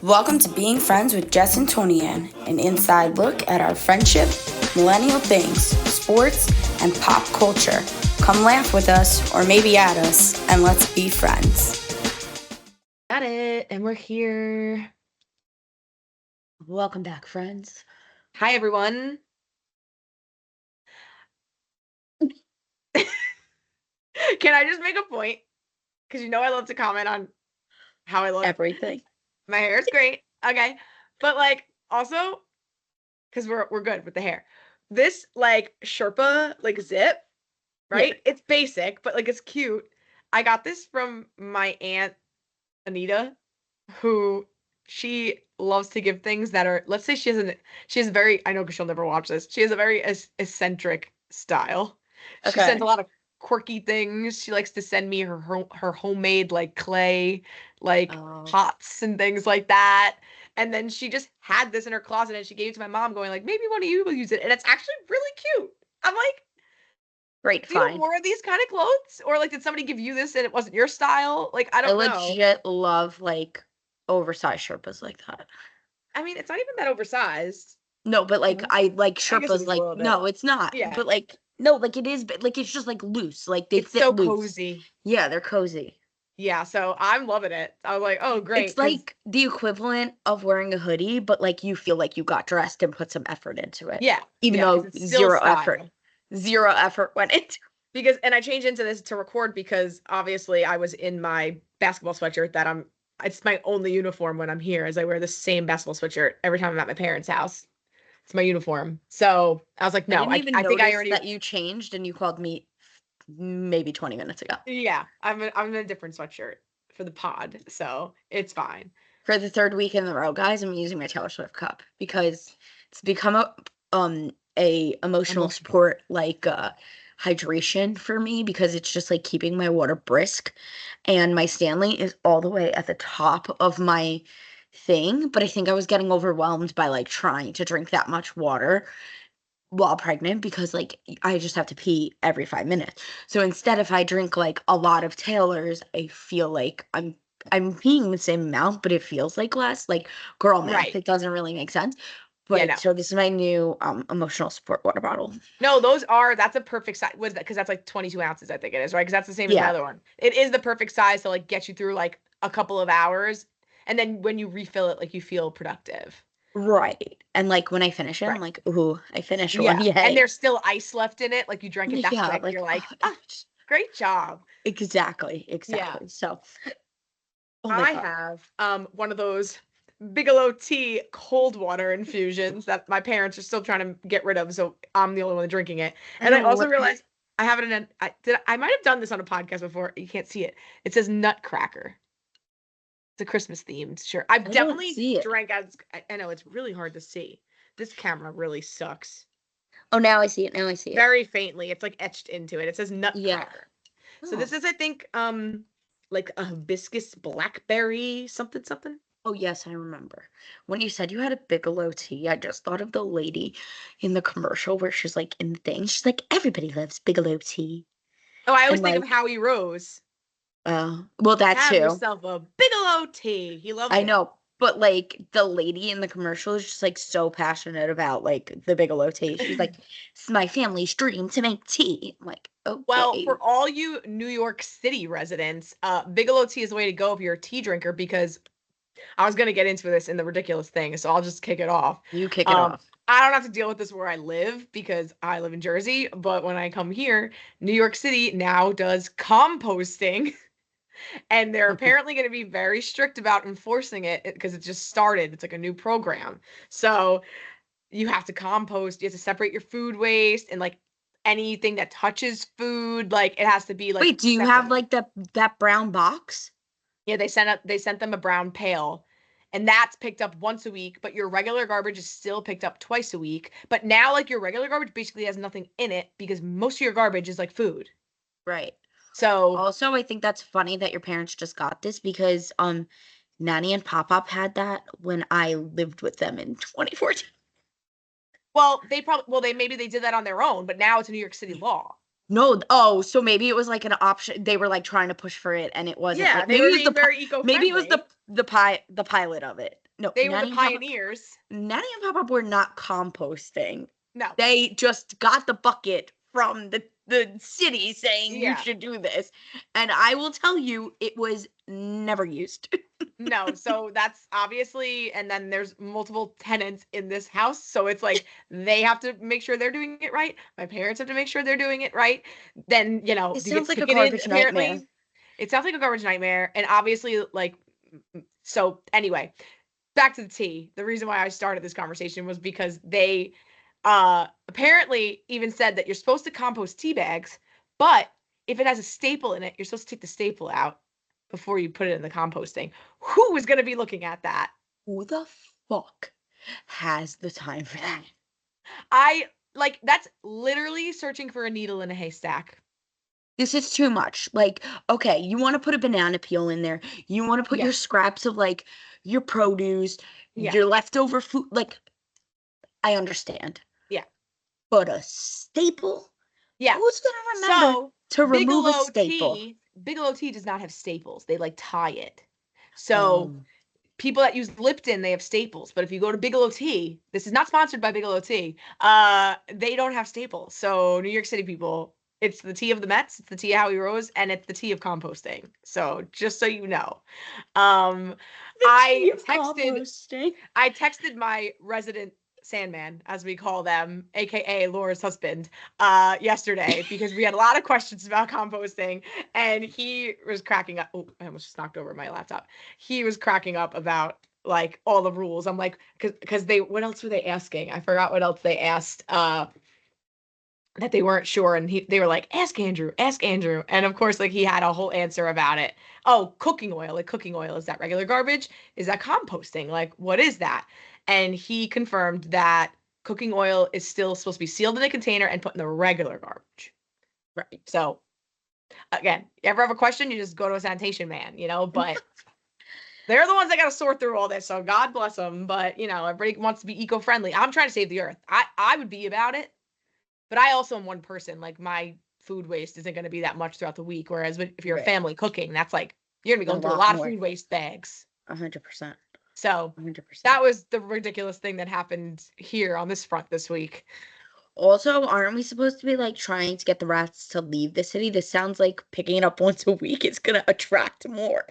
Welcome to Being Friends with Jess and Toni-ann, an inside look at our friendship, millennial things, sports, and pop culture. Come laugh with us, or maybe at us, and let's be friends. Got it, and we're here. Welcome back, friends. Hi, everyone. Can I just make a point? Because you know I love to comment on how I look. Everything. My hair is great. Okay. But like also, because we're good with the hair. This like Sherpa like zip, right? Yeah. It's basic, but like it's cute. I got this from my aunt Anita, who she loves to give things that are, let's say she has very, I know because she'll never watch this. She has a very eccentric style. She sends a lot of quirky things. She likes to send me her homemade like clay, like pots and things like that. And then she just had this in her closet and she gave it to my mom going like, maybe one of you will use it. And it's actually really cute. I'm like, great do you have more of these kind of clothes? Or like, did somebody give you this and it wasn't your style? Like, I don't know. I legit love like oversized Sherpas like that. I mean, it's not even that oversized. No, but like I like Sherpas like no, it's not. Yeah. But like no, like it is, but like it's just like loose. Like they It's fit so loose. cozy. Yeah, they're cozy. Yeah, so I'm loving it. I was like, oh great. It's like the equivalent of wearing a hoodie, but like you feel like you got dressed and put some effort into it. Yeah. Even though zero effort went into. Because, and I changed into this to record because obviously I was in my basketball sweatshirt that it's my only uniform when I'm here, as I wear the same basketball sweatshirt every time I'm at my parents' house. It's my uniform. So I was like, no, I think I already that you changed and you called me maybe 20 minutes ago. Yeah, I'm in a different sweatshirt for the pod, so it's fine. For the third week in a row, guys, I'm using my Taylor Swift cup because it's become a emotional support like hydration for me because it's just like keeping my water brisk, and my Stanley is all the way at the top of my thing, but I think I was getting overwhelmed by like trying to drink that much water while pregnant because like I just have to pee every 5 minutes. So instead, if I drink like a lot of Taylor's, I feel like I'm peeing the same amount, but it feels like less. Like girl math, right. It doesn't really make sense. But yeah, no. So this is my new emotional support water bottle. No, that's a perfect size. What is that? Because that's like 22 ounces, I think it is, right? Because that's the same as my other one. It is the perfect size to like get you through like a couple of hours, and then when you refill it, like you feel productive. Right. And like when I finish it, I'm like, ooh, I finished one. Yeah. And there's still ice left in it. Like you drank it that quick. Like, you're like, great job. Exactly. Yeah. So I have one of those Bigelow tea cold water infusions that my parents are still trying to get rid of, so I'm the only one drinking it. And I also realized I have it in I might have done this on a podcast before. You can't see it. It says Nutcracker. It's a Christmas themed shirt. I've definitely drank as I know it's really hard to see. This camera really sucks. Oh, now I see it. Very faintly. It's like etched into it. It says Nutcracker. Yeah. So this is, I think, like a hibiscus blackberry something. Oh yes, I remember. When you said you had a Bigelow tea, I just thought of the lady in the commercial where she's like in the thing. She's like, everybody loves Bigelow tea. Oh, I always think of Howie Rose. Well, that Have too. yourself a Bigelow tea. He loves it. I know, but like the lady in the commercial is just like so passionate about like the Bigelow tea. She's like, it's my family's dream to make tea. I'm like, okay. Well, for all you New York City residents, Bigelow tea is the way to go if you're a tea drinker, because I was going to get into this in the ridiculous thing, so I'll just kick it off. You kick it off. I don't have to deal with this where I live because I live in Jersey, but when I come here, New York City now does composting. And they're apparently going to be very strict about enforcing it because it just started. It's like a new program. So you have to compost. You have to separate your food waste and like anything that touches food. Like it has to be like. Wait, do you have like that brown box? Yeah, they sent them a brown pail. And that's picked up once a week, but your regular garbage is still picked up twice a week. But now like your regular garbage basically has nothing in it because most of your garbage is like food. Right. So also, I think that's funny that your parents just got this because Nanny and Pop-Pop had that when I lived with them in 2014. Well, maybe they did that on their own, but now it's a New York City law. No, oh, so maybe it was like an option. They were like trying to push for it, and it wasn't. Yeah, Like, they maybe were it was being very maybe it was eco-friendly. the pilot of it. No, They were the pioneers. Nanny and Papa were not composting. No. They just got the bucket from the city saying you Yeah. should do this, and I will tell you, it was never used. No, so that's obviously, and then there's multiple tenants in this house, so it's like they have to make sure they're doing it right. My parents have to make sure they're doing it right. Then, It to get sounds like a ticketed, garbage apparently. nightmare. It sounds like a garbage nightmare, and obviously, like, so anyway, back to the tea. The reason why I started this conversation was because they apparently even said that you're supposed to compost tea bags, but if it has a staple in it, you're supposed to take the staple out before you put it in the composting. Who is going to be looking at that? Who the fuck has the time for that? That's literally searching for a needle in a haystack. This is too much. Like, okay, you want to put a banana peel in there. You want to put your scraps of like your produce, your leftover food. Like, I understand. Yeah. But a staple? Yeah. Who's going to remember to remove a staple? Bigelow tea does not have staples. They like tie it. So people that use Lipton, they have staples. But if you go to Bigelow Tea, this is not sponsored by Bigelow Tea, they don't have staples. So New York City people, it's the tea of the Mets, it's the tea of Howie Rose, and it's the tea of composting. So just so you know. I texted my resident Sandman, as we call them, aka Laura's husband, yesterday because we had a lot of questions about composting, and he was cracking up. Oh, I almost just knocked over my laptop. He was cracking up about like all the rules. I'm like, because what else were they asking? I forgot what else they asked. That they weren't sure, and they were like, ask Andrew, and of course, like he had a whole answer about it. Oh, cooking oil, is that regular garbage? Is that composting? Like, what is that? And he confirmed that cooking oil is still supposed to be sealed in a container and put in the regular garbage. Right. So, again, you ever have a question, you just go to a sanitation man, but they're the ones that got to sort through all this. So God bless them. But, everybody wants to be eco-friendly. I'm trying to save the earth. I would be about it. But I also am one person. Like, my food waste isn't going to be that much throughout the week. Whereas if you're a family cooking, that's like, you're going to be going through a lot of food waste bags. 100%. So 100%. That was the ridiculous thing that happened here on this front this week. Also, aren't we supposed to be like trying to get the rats to leave the city? This sounds like picking it up once a week is going to attract more.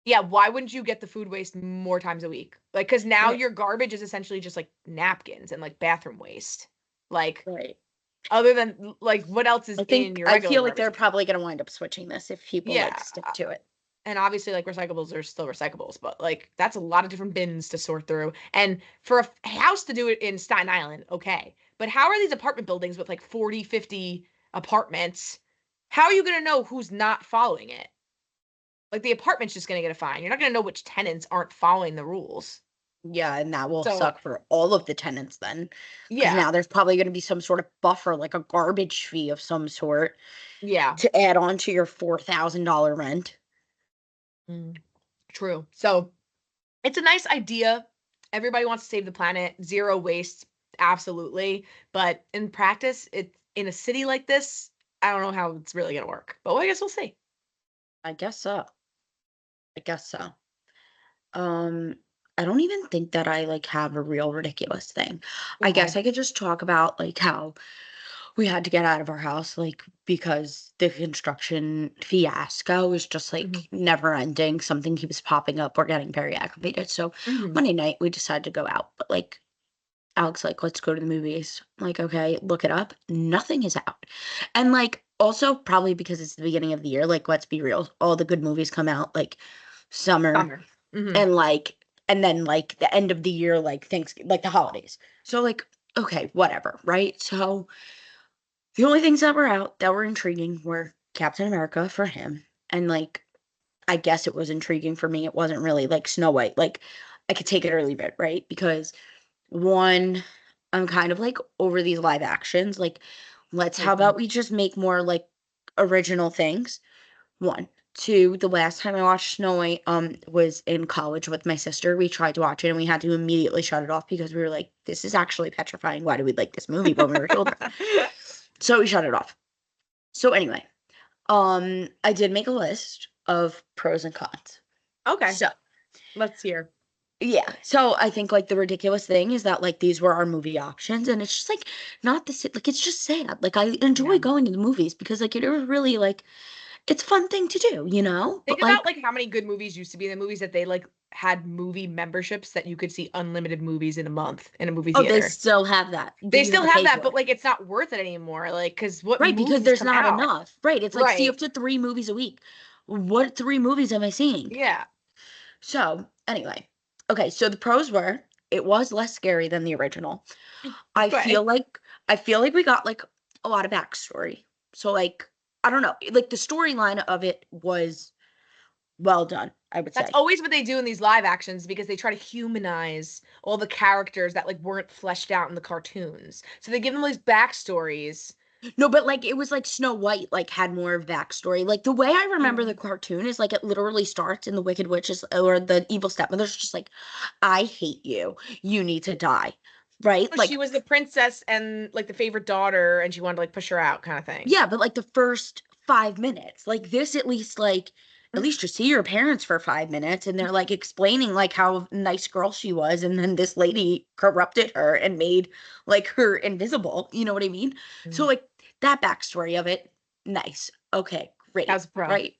Yeah, why wouldn't you get the food waste more times a week? Like, because now your garbage is essentially just like napkins and like bathroom waste. Like, other than like, what else is in your regular I feel like garbage? they're probably going to wind up switching this if people like stick to it. And obviously, like, recyclables are still recyclables, but like, that's a lot of different bins to sort through. And for a house to do it in Staten Island, okay. But how are these apartment buildings with like 40, 50 apartments? How are you going to know who's not following it? Like, the apartment's just going to get a fine. You're not going to know which tenants aren't following the rues. Yeah, and that will suck for all of the tenants then. Yeah. Now there's probably going to be some sort of buffer, like a garbage fee of some sort. Yeah. To add on to your $4,000 rent. True. So it's a nice idea. Everybody wants to save the planet. Zero waste. Absolutely. But in practice, in a city like this, I don't know how it's really going to work. But I guess we'll see. I guess so. I don't even think that I like have a real ridiculous thing. I guess I could just talk about like how we had to get out of our house, like, because the construction fiasco is just like never ending. Something keeps popping up. We're getting very aggravated. So Monday night we decided to go out, but like Alex, like, let's go to the movies. I'm like, okay, look it up. Nothing is out. And like, also probably because it's the beginning of the year, like, let's be real. All the good movies come out like summer. And like, and then like the end of the year, like Thanksgiving, like the holidays. So like, okay, whatever. Right. So the only things that were out that were intriguing were Captain America for him. And like, I guess it was intriguing for me. It wasn't really like Snow White. Like, I could take it or leave it, right? Because one, I'm kind of like over these live actions. Like, how about we just make more like original things? One. Two, the last time I watched Snow White was in college with my sister. We tried to watch it and we had to immediately shut it off because we were like, this is actually petrifying. Why do we like this movie when we were children? So we shut it off. So anyway, I did make a list of pros and cons. Okay. So Let's hear. yeah, so I think like the ridiculous thing is that like these were our movie options, and it's just like not like it's just sad. Like I enjoy Yeah. going to the movies because like it was really like it's a fun thing to do, you know? Think But about like, like how many good movies used to be in the movies that they like had movie memberships that you could see unlimited movies in a month in a movie oh, they theater. still have that, but They you have still to have pay that, for but it. like it's not worth it anymore. Like, because what Right, because movies there's come not out? enough. Right, it's like see Right. up to 3 movies a week. What 3 movies am I seeing? Yeah. So anyway, okay, so the pros were it was less scary than the original. I Okay. feel like I feel like we got like a lot of backstory. So like I don't know, like the storyline of it was well done, I would That's say. always what they do in these live actions because they try to humanize all the characters that like weren't fleshed out in the cartoons. So they give them these backstories. No, but like it was like Snow White like had more of backstory. Like the way I remember the Mm. cartoon is like it literally starts in the Wicked Witches or the evil stepmother's just like, I hate you. You need to die. Right? Oh, she Like was the princess and like the favorite daughter, and she wanted to like push her out, kind of thing. yeah, but like the first 5 minutes, like this at least you see your parents for 5 minutes and they're like explaining like how nice girl she was, and then this lady corrupted her and made like her invisible. You know what I mean? So Mm. like that backstory of it, nice. Okay, That great. was a pro. Right.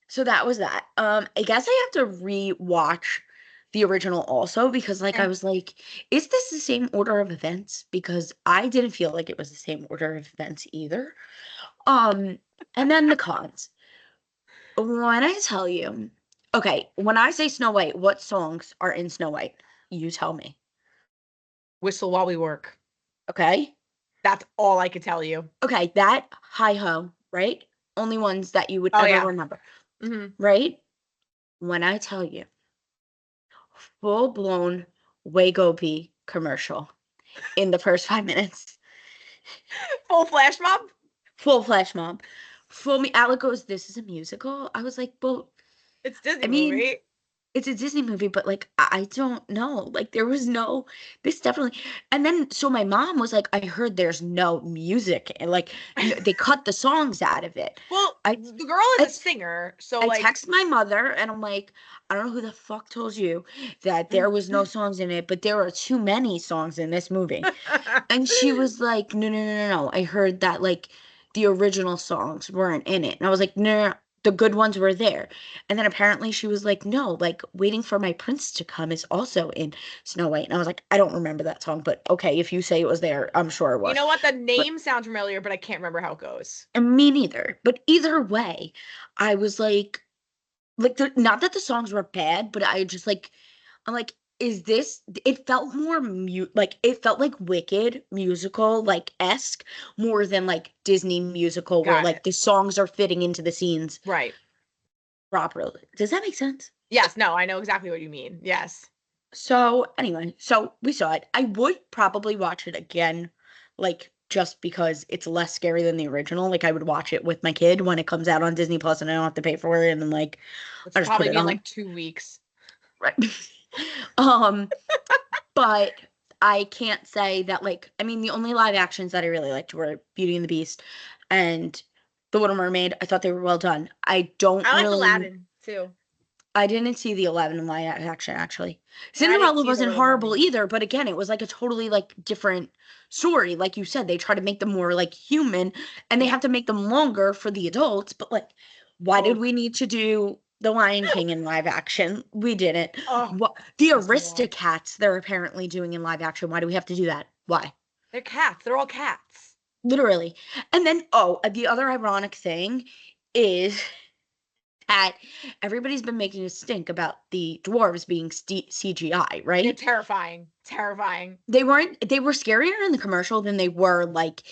So that was that. I guess I have to re-watch the original also because like I Mm. was like, is this the same order of events? Because I didn't feel like it was the same order of events either. Um, and then the cons. When I tell you, okay, when I say Snow White, what songs are in Snow White? You tell me. Whistle while we work. Okay? That's all I could tell you. Okay, that Hi Ho, right? Only ones that you would Oh ever yeah. remember, Hmm. right? When I tell you, full blown Wagobi commercial in the first 5 minutes, Full flash mob. full flash mob, full me. Alec goes, "This is a musical." I was like, "Well, It's Disney I mean, movie. it's a Disney movie, but like I don't know. Like there was no this definitely." And then so my mom was like, "I heard there's no music and like they cut the songs out of it." Well, I the girl is a I singer, so I like text my mother and I'm like, "I don't know who the fuck told you that there was no songs in it, but there are too many songs in this movie." And she was like, "No, no, no, no, no. I heard that like the original songs weren't in it." And I was like, "No, no, no, the good ones were there." And then apparently she was like, "No, like Waiting for My Prince to Come is also in Snow White." And I was like, "I don't remember that song, but okay, if you say it was there, I'm sure it you was." know what? The But name sounds familiar, but I can't remember how it goes. and me neither. But either way, I was like not that the songs were bad, but I just like I'm like, is this it felt more like it felt like Wicked musical like esque more than like Disney musical where Got like it. the songs are fitting into the scenes Right. properly. Does that make sense? Yes, no, I know exactly what you mean. Yes. So anyway, so we saw it. I would probably watch it again, like just because it's less scary than the original. Like I would watch it with my kid when it comes out on Disney Plus and I don't have to pay for it and then like Which I will just put probably it be in on. like 2 weeks. Right. Um, but I can't say that like I mean the only live actions that I really liked were Beauty and the Beast and The Little Mermaid. I thought they were well done. I like Aladdin too. I didn't see the 11 in live action actually. And I didn't Cinderella see The wasn't Little horrible Mermaid. either, but again, it was like a totally like different story. Like you said, they try to make them more like human and they Yeah. have to make them longer for the adults, but like why did Oh, we need to do The Lion King in live action? We didn't. oh, What the pissed me off. Aristocats they're apparently doing in live action. Why do we have to do that? Why? They're cats. They're all cats. Literally. And then the other ironic thing is that everybody's been making a stink about the dwarves being CGI, They're right? terrifying. Terrifying. They weren't, they were scarier in the commercial than they were like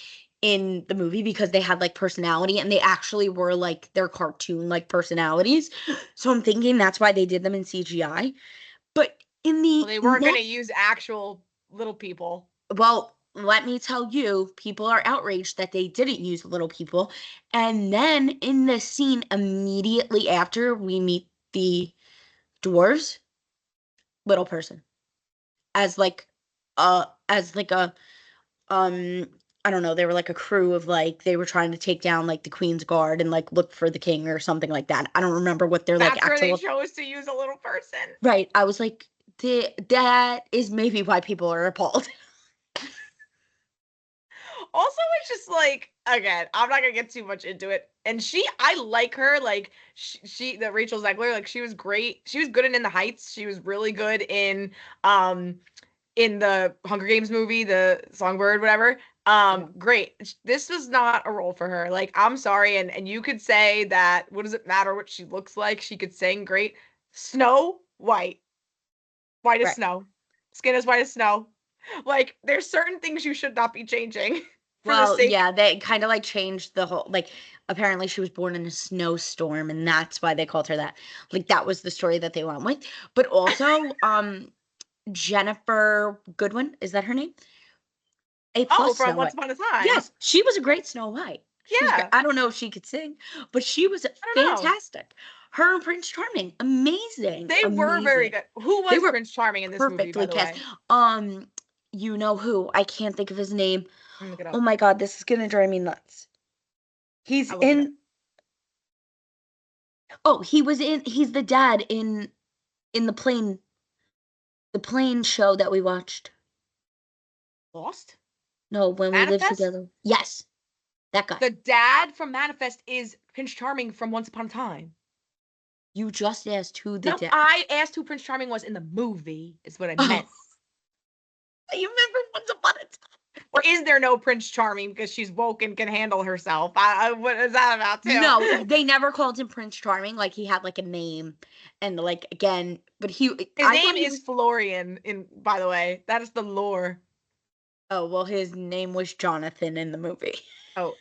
in the movie because they had like personality and they actually were like their cartoon like personalities. So I'm thinking that's why they did them in CGI. But in Well, the they weren't gonna next, use actual little people. well, let me tell you, people are outraged that they didn't use little people. And then in the scene immediately after we meet the dwarves, little person as like as like a um I don't know, they were like a crew of like they were trying to take down like the Queen's Guard and like look for the king or something like that. I don't remember what their like That's where they actual chose to use a little person. right. I was like, that is maybe why people are appalled. Also, it's just like, again, I'm not gonna get too much into it. And I like her. Like the Rachel Zegler, like she was great. She was good in the Heights. She was really good in the Hunger Games movie, the Songbird, whatever. Great. This was not a role for her. Like, I'm sorry, and you could say that. What does it matter what she looks like? She could sing great. Snow White, white as Right. snow, skin as white as snow. Like, there's certain things you should not be changing. Well, yeah, they kind of like changed the whole like apparently she was born in a snowstorm and that's why they called her that. Like that was the story that they went with. But also, Jennifer Goodwin, is that her name? A Oh, plus from Snow Once White. Upon a Time. Yes, she was a great Snow White. She was Yeah. I don't know if she could sing, but she was fantastic. Her and Prince Charming, amazing. They were very good. Who was Prince Charming in this movie, by the way? You know who? I can't think of his name. Look it up. Oh my god, this is gonna drive me nuts. He's in. Oh, he's the dad in the plane show that we watched. Lost? No, when we lived together. Yes. That guy. The dad from Manifest is Prince Charming from Once Upon a Time. You just asked who the dad. I asked who Prince Charming was in the movie, is what I meant. You remember Once Upon a Time? Or is there no Prince Charming because she's woke and can handle herself? What is that about too? No, they never called him Prince Charming. Like he had like a name, and like again, but his name is Florian. By the way, that is the lore. Oh well, his name was Jonathan in the movie. Oh,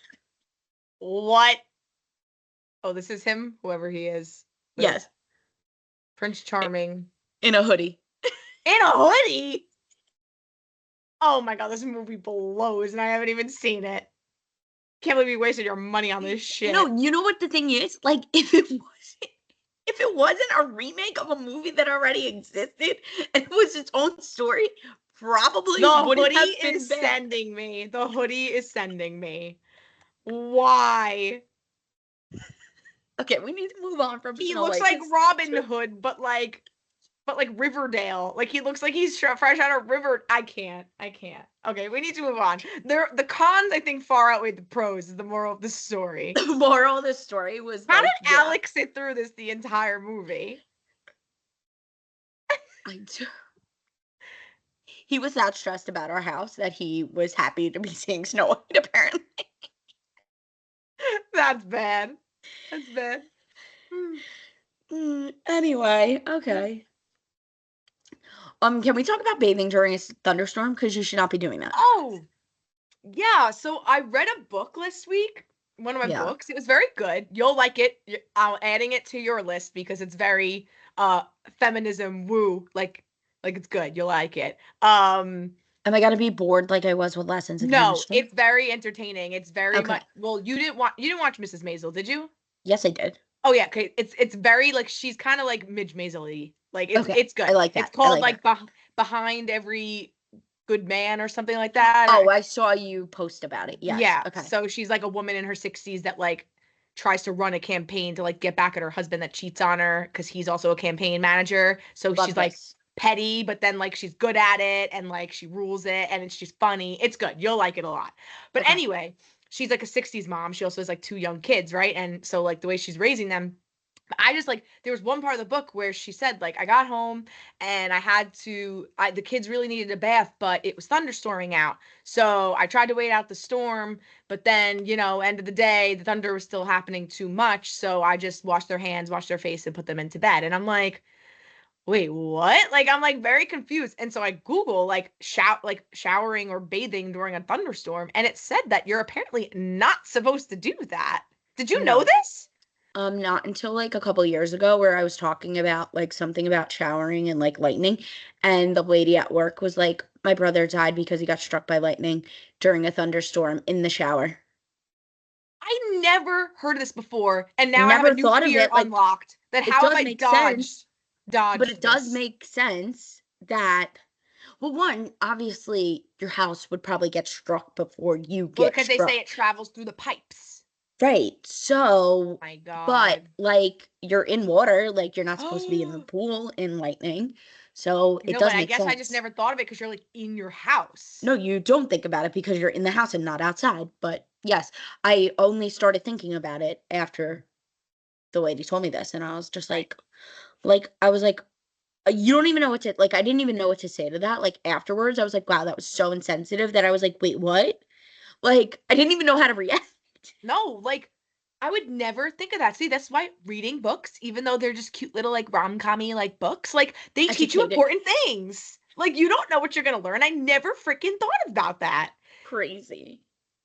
what? Oh, this is him, whoever he is. Yes, Prince Charming in a hoodie. In a hoodie. Oh my god, this movie blows, and I haven't even seen it. Can't believe you wasted your money on this shit. No, you know what the thing is? Like, if it wasn't a remake of a movie that already existed and it was its own story, probably the wouldn't have hoodie been is bad. sending me. The hoodie is sending me. Why? Okay, we need to move on from. He looks like Robin Hood, but like Riverdale. Like he looks like he's fresh out of River. I can't. Okay, we need to move on. The cons, I think, far outweigh the pros. Is the moral of the story. The moral of the story was how did Alex sit through this the entire movie? He was that stressed about our house that he was happy to be seeing Snow White. Apparently, that's bad. That's bad. Anyway, okay. Can we talk about bathing during a thunderstorm? Because you should not be doing that. Oh, yeah. So I read a book last week. One of my books. It was very good. You'll like it. I'm adding it to your list because it's very feminism woo. Like it's good. You'll like it. Am I gonna be bored like I was with lessons? No, it's very entertaining. It's very much. Well, you didn't watch Mrs. Maisel, did you? Yes, I did. Oh yeah, okay. It's very like she's kind of like Midge Maisel-y. Like it's good. I like that. It's called like Behind Every Good Man or something like that. Oh, I saw you post about it. Yes. Yeah. Okay. So she's like a woman in her 60s that like tries to run a campaign to like get back at her husband that cheats on her because he's also a campaign manager. So she's like petty, but then like she's good at it and like she rules it and it's just funny. It's good. You'll like it a lot. But anyway, she's like a 60s mom. She also has like 2 young kids, right? And so like the way she's raising them, I just like there was one part of the book where she said like I got home and the kids really needed a bath, but it was thunderstorming out. So I tried to wait out the storm, but then, end of the day, the thunder was still happening too much. So I just washed their hands, washed their face and put them into bed. And I'm like, wait, what? Like, I'm like very confused. And so I Google showering or bathing during a thunderstorm. And it said that you're apparently not supposed to do that. Did you know this? Not until like a couple years ago where I was talking about like something about showering and like lightning. And the lady at work was like, my brother died because he got struck by lightning during a thunderstorm in the shower. I never heard of this before. And now I have a new fear unlocked. That how have I dodged? But it does make sense that, Well, one, obviously, your house would probably get struck before you Well, get because they say it struck. travels through the pipes. Right. So, My but God. like you're in water, like you're not supposed to be in the pool in lightning. So it No, does but I make guess I just sense. never thought of it because you're like in your house. No, you don't think about it because you're in the house and not outside. But yes, I only started thinking about it after the lady told me this, and I was just Right. like I was like, you don't even know what to like. I didn't even know what to say to that. Like afterwards, I was like, wow, that was so insensitive that I was like, wait, what? Like I didn't even know how to react. No, like I would never think of that. See, that's why reading books, even though they're just cute little like rom-commy like books, like they teach you Educated. important things. Like you don't know what you're gonna learn. I never freaking thought about that. Crazy.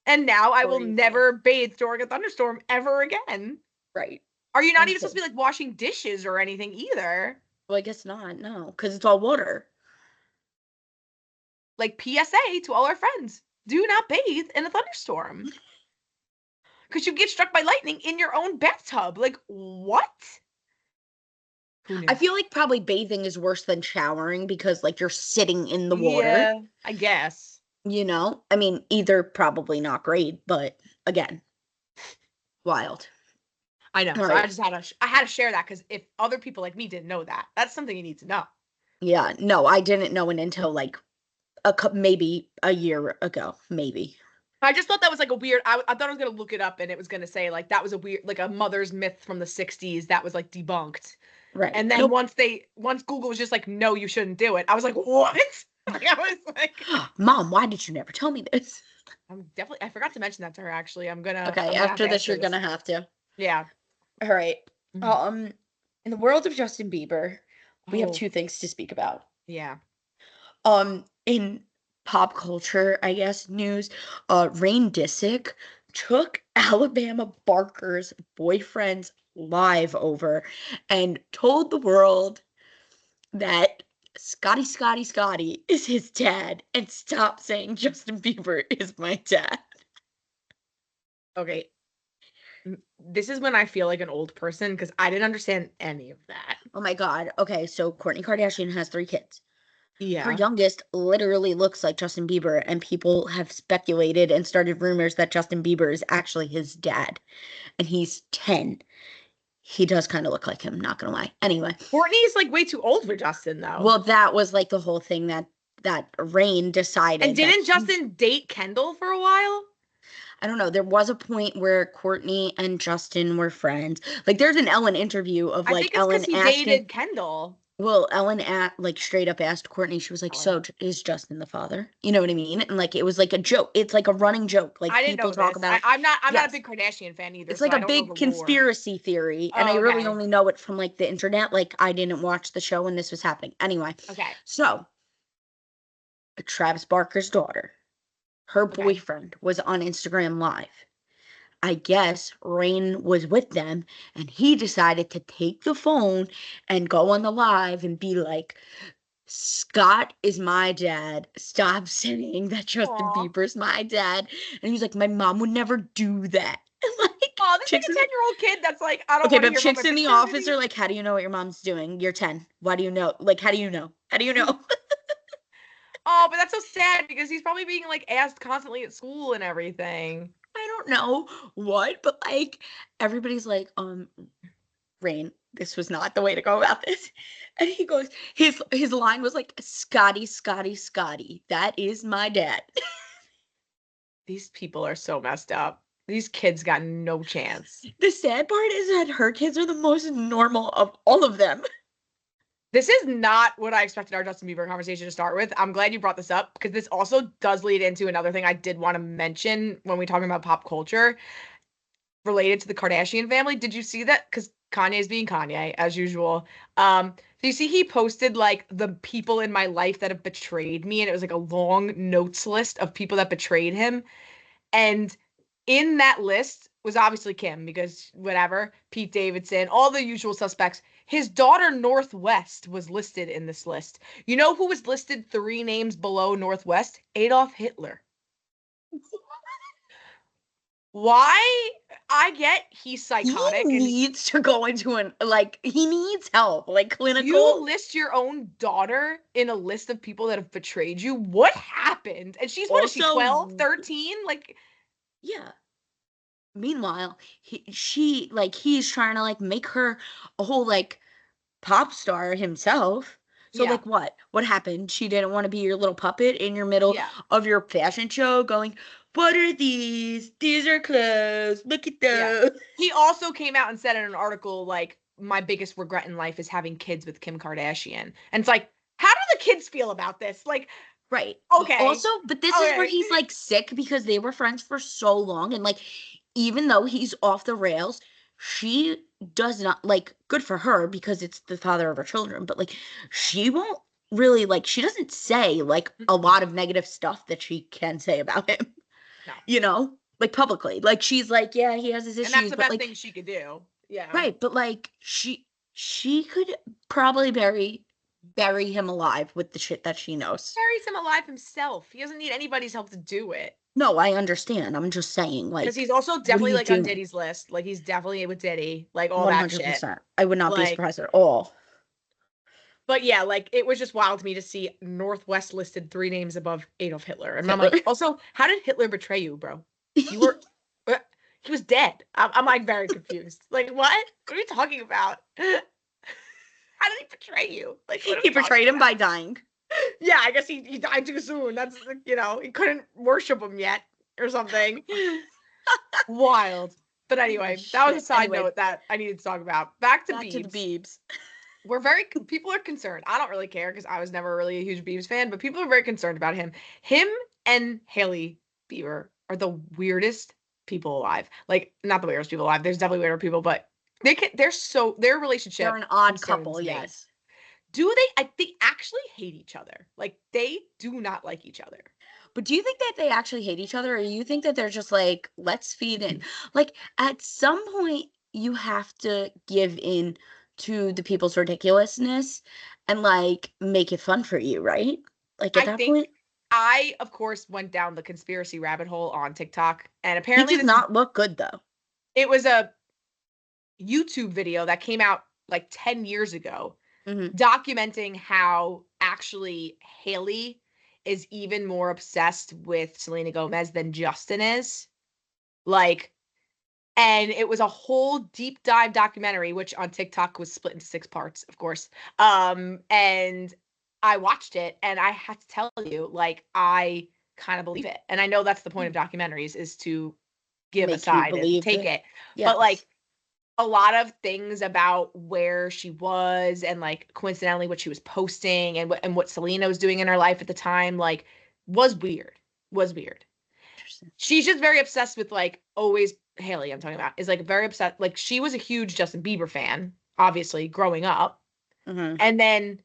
And now I will Crazy. never bathe during a thunderstorm ever again. Right. Are you not even supposed Insane. to be like washing dishes or anything either? Well, I guess not. No, because it's all water. Like PSA to all our friends. Do not bathe in a thunderstorm. Because you get struck by lightning in your own bathtub. Like, what? Who I knew? feel like probably bathing is worse than showering because like you're sitting in the water, Yeah, I guess. you know? I mean, either probably not great, but again, wild. I know. All So I right. just I had to share that because if other people like me didn't know that, that's something you need to know. Yeah, no, I didn't know it until like maybe a year ago, maybe. I just thought that was like a weird. I thought I was gonna look it up and it was gonna say like that was a weird, like a mother's myth from the '60s that was like debunked. Right. And then Nope. once Google was just like, no, you shouldn't do it. I was like, what? Like, I was like, Mom, why did you never tell me this? I forgot to mention that to her actually. Okay, I'm gonna have after to ask this her you're this. gonna have to. Yeah. All right. Mhm. Um, in the world of Justin Bieber, we have Oh, two things to speak about. yeah. In pop culture, I guess, news, Reign Disick took Alabama Barker's boyfriend's live over and told the world that Scotty is his dad and stop saying Justin Bieber is my dad. Okay. This is when I feel like an old person because I didn't understand any of that. Oh my God. Okay, so Kourtney Kardashian has 3 kids. Her Yeah. youngest literally looks like Justin Bieber, and people have speculated and started rumors that Justin Bieber is actually his dad, and he's 10. He does kind of look like him, not gonna lie. Anyway, Courtney's like way too old for Justin though. well, that was like the whole thing that Rain And decided that didn't Justin date Kendall for a while? I don't know. There was a point where Courtney and Justin were friends. Like, there's an Ellen interview of I like think it's because Ellen he asking. dated Kendall. Well, Ellen like straight up asked Courtney. She was like, Ellen. "So is Justin the father?" You know what I mean? And like it was like a joke. It's like a running joke. Like I didn't people know talk this. about it. I'm not a Yes. big Kardashian fan either, It's so like I a don't know the big lore. conspiracy theory, and I Oh, really okay. only know it from like the internet. Like I didn't watch the show when this was happening. Anyway, Okay. so Travis Barker's daughter, her Okay. boyfriend was on Instagram Live. I guess Rain was with them, and he decided to take the phone and go on the live and be like, Scott is my dad. Stop saying that Justin Aw. Bieber's my dad. And he was like, my mom would never do that. And like Oh, there's like chicks a in 10-year-old kid that's like, I don't okay, want to but hear about my chicks in the office paternity. are like, how do you know what your mom's doing? You're 10. Why do you know? Like, how do you know? How do you know? Oh, but that's so sad because he's probably being like asked constantly at school and everything. I don't know what, but like everybody's like, Rain, this was not the way to go about this. And he goes, his line was like, Scotty, that is my dad. These people are so messed up. These kids got no chance. The sad part is that her kids are the most normal of all of them. This is not what I expected our Justin Bieber conversation to start with. I'm glad you brought this up because this also does lead into another thing I did want to mention when we talking about pop culture related to the Kardashian family. Did you see that? Because Kanye's being Kanye as usual. So you see he posted like the people in my life that have betrayed me, and it was like a long notes list of people that betrayed him. And in that list was obviously Kim because whatever, Pete Davidson, all the usual suspects. His daughter Northwest was listed in this list. You know who was listed 3 names below Northwest? Adolf Hitler. Why? I get he's He psychotic and needs to go into he needs help, like you clinical. list your own daughter in a list of people that have betrayed you. What happened? And she's, what is she, Also, 12, 13? Like, yeah. Meanwhile, he's trying to make her a whole pop star himself. So yeah, what happened? She didn't want to be your little puppet in your middle yeah, of your fashion show going, "What are these? These are clothes. Look at yeah. those." He also came out and said in an article, like, my biggest regret in life is having kids with Kim Kardashian. And it's like, how do the kids feel about this? Like, Right. okay, Also, but this is where okay. he's sick because they were friends for so long, and even though he's off the rails, she does not good for her because it's the father of her children, but she won't really she doesn't say a lot of negative stuff that she can say about him, No. Publicly. She's yeah, he has his And that's issues, the but best thing she could do. Yeah. right, but she could probably bury him alive with the shit that she knows. Buries him alive himself. He doesn't need anybody's help to do it. No, I understand. I'm just saying, Because he's also what are definitely you like on doing? Diddy's list. Like, he's definitely with Diddy, like all that shit. 100%. I would not be Like, surprised at all. but yeah, like it was just wild to me to see Northwest listed 3 names above Adolf Hitler. And I'm Hitler. like, also, how did Hitler betray you, bro? You were he was dead. I'm like very confused. Like, what? What are you talking about? How did he betray you? Like, what are He we talking betrayed him about? by dying. Yeah, I guess he died too soon. That's, he couldn't worship him yet or something. Wild. But anyway, that was a Shit. side Anyway, note that I needed to talk about. Back to back to the Biebs. Biebs. People are concerned. I don't really care because I was never really a huge Biebs fan, but people are very concerned about him. Him and Hailey Bieber are the weirdest people alive. Like, not the weirdest people alive. There's definitely weirder people, but their relationship. They're an odd concerns couple, me. yes. They actually hate each other. Like, they do not like each other. But do you think that they actually hate each other, or you think that they're just let's feed in? At some point, you have to give in to the people's ridiculousness and make it fun for you, right? At I that think point, I, of course, went down the conspiracy rabbit hole on TikTok, and he apparently does not look good though. it was a YouTube video that came out like 10 years ago, documenting how actually Hailey is even more obsessed with Selena Gomez than Justin is. Like, and it was a whole deep dive documentary, which on TikTok was split into 6 parts, of course. And I watched it, and I have to tell you, like, I kind of believe it. And I know that's the point of documentaries, is to give a Make you side and believe take it. it. But Yes. like, a lot of things about where she was and like coincidentally what she was posting and what Selena was doing in her life at the time, like, was weird. Interesting. She's just very obsessed with, like, always Hailey, I'm talking about, is like very upset. Like, she was a huge Justin Bieber fan, obviously, growing up. And then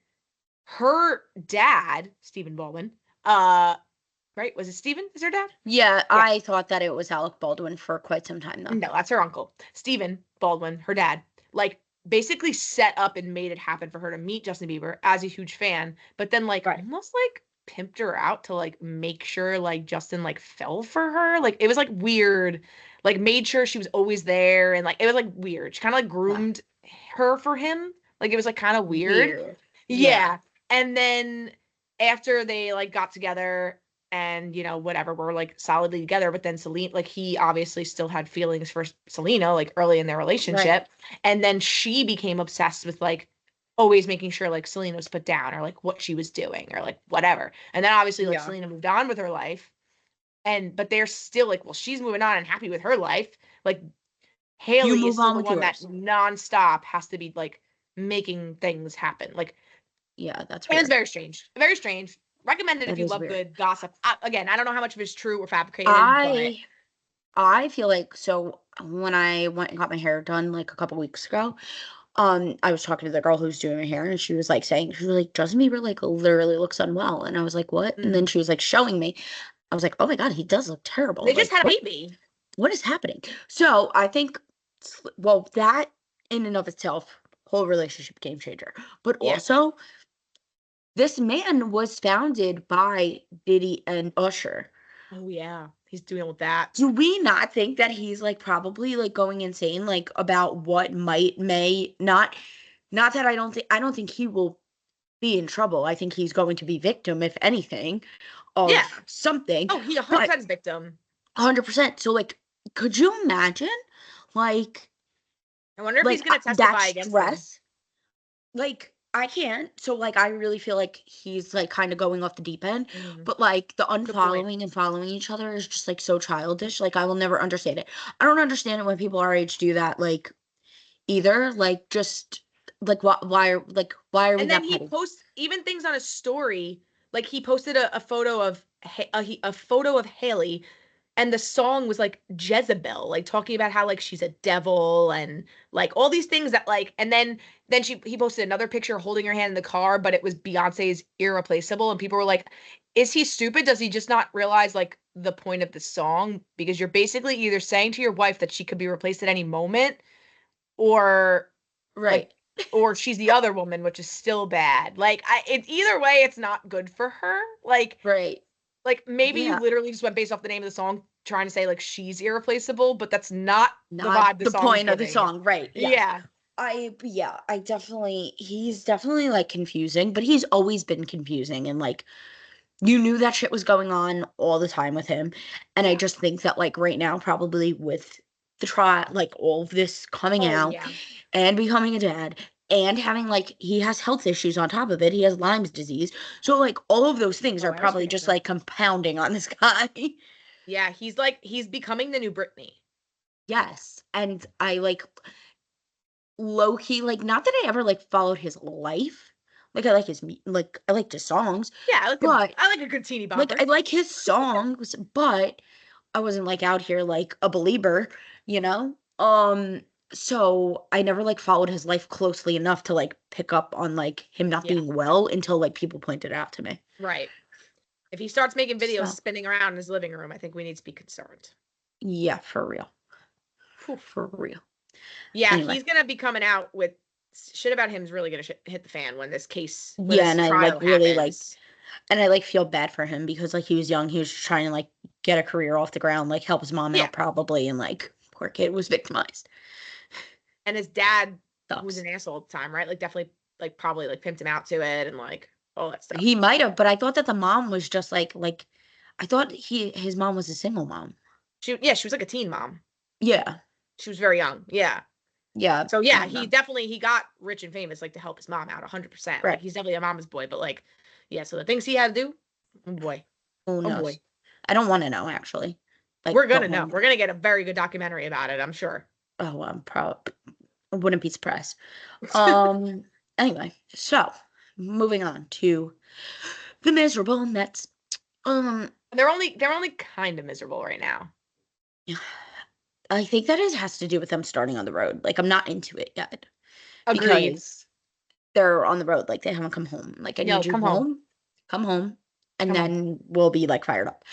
her dad, Stephen Baldwin, right? Was it Stephen? Is her dad? Yeah, I thought that it was Alec Baldwin for quite some time though. No, that's her uncle. Stephen Baldwin, her dad, like, basically set up and made it happen for her to meet Justin Bieber as a huge fan, but then almost like pimped her out to like make sure like Justin like fell for her. Like, it was like weird. Like, made sure she was always there, and like it was like weird. She kind of like groomed her for him. Like, it was like kind of weird. Yeah. And then after they like got together and, whatever, we're like solidly together, but then Selena, like, he obviously still had feelings for Selena, like, early in their relationship. And then she became obsessed with like always making sure like Selena was put down, or like what she was doing, or like whatever. And then obviously like Selena moved on with her life, but they're still like, well, she's moving on and happy with her life. Like, Hailey is still the one that nonstop has to be like making things happen. Like, Yeah, that's it was weird. very strange. Very strange. Recommended if you love good gossip. Again, I don't know how much of it is true or fabricated. I feel like, so when I went and got my hair done like a couple weeks ago, I was talking to the girl who's doing my hair, and she was like Justin Bieber like literally looks unwell, and I was like, what? And then she was like showing me. I was like, oh my God, he does look terrible. They just had a baby. What is happening? So I think, well, that in and of itself, whole relationship game changer. But also, this man was founded by Diddy and Usher. Oh yeah. he's dealing with that. Do we not think that he's like probably like going insane like about what may not that I don't think he will be in trouble. I think he's going to be victim, if anything, of Yeah. something. Oh, he 100% But is victim. 100%. So like, could you imagine like I wonder if he's gonna testify that against him. stress? Like, I can't. So like, I really feel like he's like kind of going off the deep end. But like the point. unfollowing and following each other is just like so childish. Like, I will never understand it. I don't understand it when people our age do that. Like, either like just like why are we And then that he petty? posts even things on his story. Like he posted a photo of a photo of Haley, and the song was like Jezebel, like talking about how like she's a devil and like all these things that like. And then he posted another picture holding her hand in the car, but it was Beyonce's Irreplaceable, and people were like, "Is he stupid? Does he just not realize like the point of the song? Because you're basically either saying to your wife that she could be replaced at any moment, or Right. or she's the other woman, which is still bad. Like either way, it's not good for her. Like Right. maybe you Yeah. literally just went based off the name of the song, trying to say like she's irreplaceable, but that's not the vibe the point of the song, right? Yeah. He's definitely like confusing, but he's always been confusing, and like you knew that shit was going on all the time with him. And I just think that like right now, probably with the like all of this coming out and becoming a dad and having like he has health issues on top of it. He has Lyme's disease. So like all of those things are probably just like compounding on this guy. Yeah, he's becoming the new Britney. Yes. And I like low key, like not that I ever like followed his life. Like I like I liked his songs. Yeah, I like a good teeny bopper. Like I like his songs, but I wasn't like out here like a Bieber, you know? So I never like followed his life closely enough to like pick up on like him not being well until like people pointed it out to me. Right. If he starts making videos spinning around in his living room, I think we need to be concerned. Yeah, for real. For real. Yeah, anyway. He's gonna be coming out with shit about him's really gonna hit the fan when this case. When yeah, this and I like really like, happens. and I like feel bad for him because like he was young, he was just trying to like get a career off the ground, like help his mom out probably, and like poor kid was victimized. And his dad, who was an asshole at the time, right? Like definitely, like probably like pimped him out to it and like all that stuff. He might have, but I thought that the mom was just like I thought his mom was a single mom. She was like a teen mom. Yeah. She was very young. Yeah. Yeah. So yeah, he got rich and famous like to help his mom out 100%. Right. Like he's definitely a mama's boy, but like, yeah. So the things he had to do, oh boy. Oh boy. I don't want to know actually. Like we're gonna know. We're gonna get a very good documentary about it, I'm sure. Oh, I'm proud. I wouldn't be surprised. Anyway, so moving on to the miserable Mets. They're only kind of miserable right now. I think that has to do with them starting on the road. Like I'm not into it yet. Agreed. Because they're on the road. Like they haven't come home. Like I need you home. Come home. And then we'll be like fired up.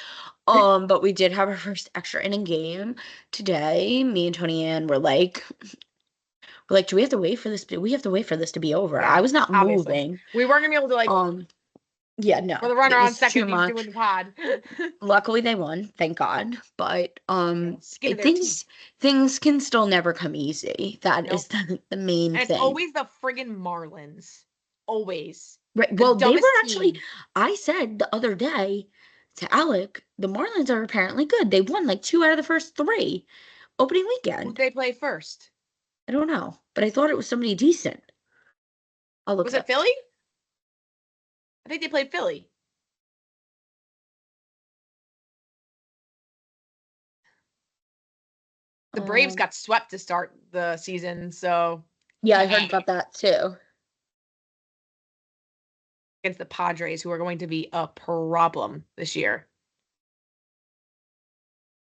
But we did have our first extra inning game today. Me and Toni-ann were like, do we have to wait for this? We have to wait for this to be over. Yeah, I was not moving. We weren't gonna be able to like. Yeah, no. For the runner on second, he's doing the pod. Luckily, they won, thank God. But things can still never come easy. That is the main thing. It's always the friggin' Marlins. Always. Right. Well, they were actually. I said the other day to Alec, the Marlins are apparently good. They won like 2 out of the first 3 opening weekend. Who did they play first? I don't know, but I thought it was somebody decent. I'll look. Was it Philly? I think they played Philly. The Braves got swept to start the season, so. Yeah, I heard about that too. Against the Padres, who are going to be a problem this year.